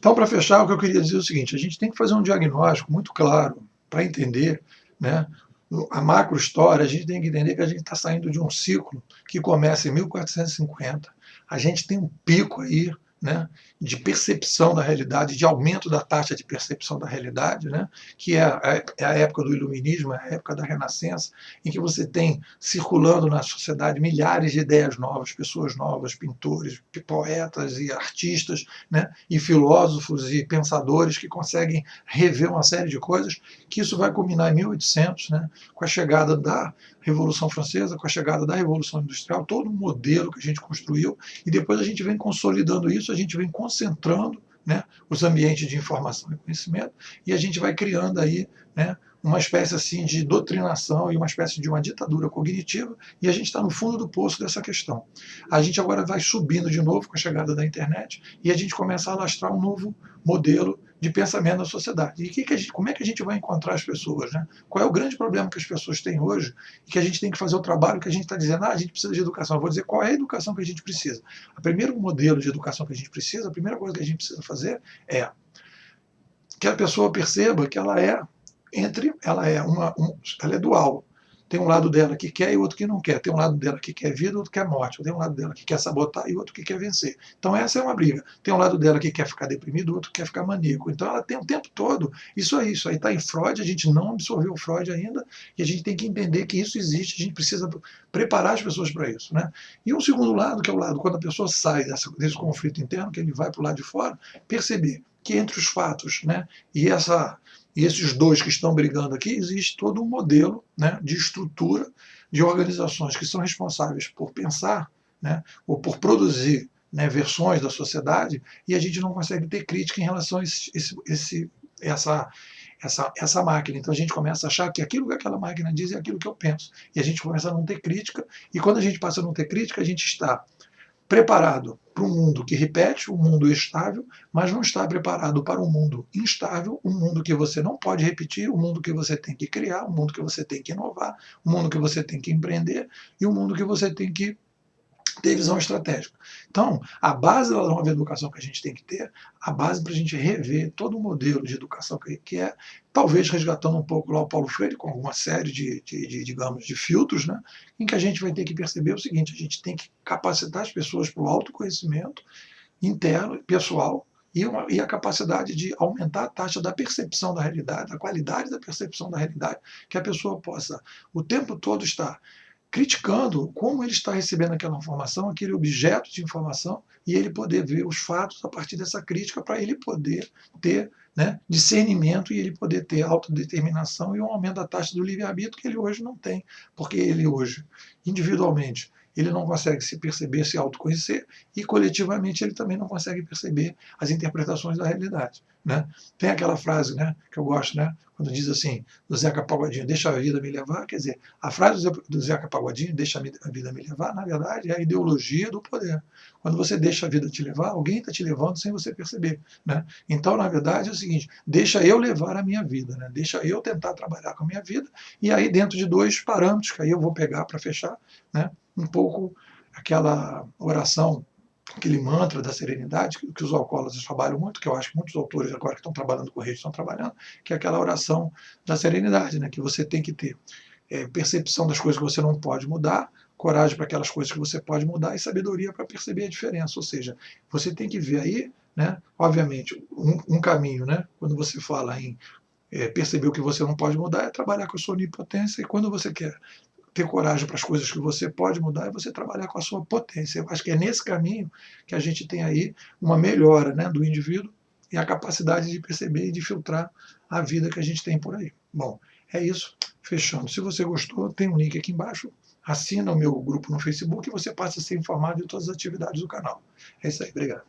Então, para fechar, o que eu queria dizer é o seguinte: a gente tem que fazer um diagnóstico muito claro para entender, né, a macro história. A gente tem que entender que a gente está saindo de um ciclo que começa em 1450. A gente tem um pico aí, né, de percepção da realidade, de aumento da taxa de percepção da realidade, né, que é a época do iluminismo, é a época da Renascença, em que você tem circulando na sociedade milhares de ideias novas, pessoas novas, pintores, poetas e artistas, né, e filósofos e pensadores que conseguem rever uma série de coisas, que isso vai culminar em 1800, né, com a chegada da Revolução Francesa, com a chegada da Revolução Industrial, todo um modelo que a gente construiu, e depois a gente vem consolidando isso, a gente vem concentrando, né, os ambientes de informação e conhecimento, e a gente vai criando aí, né, uma espécie assim de doutrinação e uma espécie de uma ditadura cognitiva, e a gente está no fundo do poço dessa questão. A gente agora vai subindo de novo com a chegada da internet, e a gente começa a alastrar um novo modelo de pensamento na sociedade. E como é que a gente vai encontrar as pessoas, né? Qual é o grande problema que as pessoas têm hoje e que a gente tem que fazer o trabalho que a gente está dizendo, a gente precisa de educação. Eu vou dizer qual é a educação que a gente precisa. O primeiro modelo de educação que a gente precisa, a primeira coisa que a gente precisa fazer é que a pessoa perceba que ela é ela é dual. Tem um lado dela que quer e outro que não quer. Tem um lado dela que quer vida e outro que quer morte. Tem um lado dela que quer sabotar e outro que quer vencer. Então essa é uma briga. Tem um lado dela que quer ficar deprimido e outro que quer ficar maníaco. Então ela tem o tempo todo isso aí está em Freud, a gente não absorveu Freud ainda, e a gente tem que entender que isso existe, a gente precisa preparar as pessoas para isso, né? E um segundo lado, que é o lado quando a pessoa sai desse conflito interno, que ele vai para o lado de fora, perceber que entre os fatos, né, e esses dois que estão brigando aqui, existe todo um modelo, né, de estrutura de organizações que são responsáveis por pensar, né, ou por produzir, né, versões da sociedade, e a gente não consegue ter crítica em relação a essa máquina. Então a gente começa a achar que aquilo que aquela máquina diz é aquilo que eu penso. E a gente começa a não ter crítica, e quando a gente passa a não ter crítica, a gente está preparado para um mundo que repete, um mundo estável, mas não está preparado para um mundo instável, um mundo que você não pode repetir, um mundo que você tem que criar, um mundo que você tem que inovar, um mundo que você tem que empreender e um mundo que você tem que ter visão estratégica. Então, a base da nova educação que a gente tem que ter, a base para a gente rever todo o modelo de educação que é, talvez resgatando um pouco lá o Paulo Freire, com alguma série digamos, de filtros, né, em que a gente vai ter que perceber o seguinte: a gente tem que capacitar as pessoas para o autoconhecimento interno, pessoal, e a capacidade de aumentar a taxa da percepção da realidade, a qualidade da percepção da realidade, que a pessoa possa o tempo todo estar criticando como ele está recebendo aquela informação, aquele objeto de informação, e ele poder ver os fatos a partir dessa crítica, para ele poder ter, né, discernimento, e ele poder ter autodeterminação e um aumento da taxa do livre-arbítrio que ele hoje não tem, porque ele hoje, individualmente, ele não consegue se perceber, se autoconhecer, e coletivamente ele também não consegue perceber as interpretações da realidade, né? Tem aquela frase, né, que eu gosto, né, quando diz assim, do Zeca Pagodinho: deixa a vida me levar. Quer dizer, a frase do Zeca Pagodinho, deixa a vida me levar, na verdade é a ideologia do poder. Quando você deixa a vida te levar, alguém está te levando sem você perceber, né? Então, na verdade, é o seguinte: deixa eu levar a minha vida, né? Deixa eu tentar trabalhar com a minha vida, e aí dentro de dois parâmetros, que aí eu vou pegar para fechar, né, um pouco aquela oração, aquele mantra da serenidade, que os alcoólatras trabalham muito, que eu acho que muitos autores agora que estão trabalhando com rede estão trabalhando, que é aquela oração da serenidade, né, que você tem que ter percepção das coisas que você não pode mudar, coragem para aquelas coisas que você pode mudar, e sabedoria para perceber a diferença. Ou seja, você tem que ver aí, né, obviamente, um caminho, né, quando você fala em perceber o que você não pode mudar, é trabalhar com a sua onipotência, e quando você quer ter coragem para as coisas que você pode mudar, é você trabalhar com a sua potência. Eu acho que é nesse caminho que a gente tem aí uma melhora, né, do indivíduo, e a capacidade de perceber e de filtrar a vida que a gente tem por aí. Bom, é isso. Fechando. Se você gostou, tem um link aqui embaixo. Assina o meu grupo no Facebook e você passa a ser informado de todas as atividades do canal. É isso aí. Obrigado.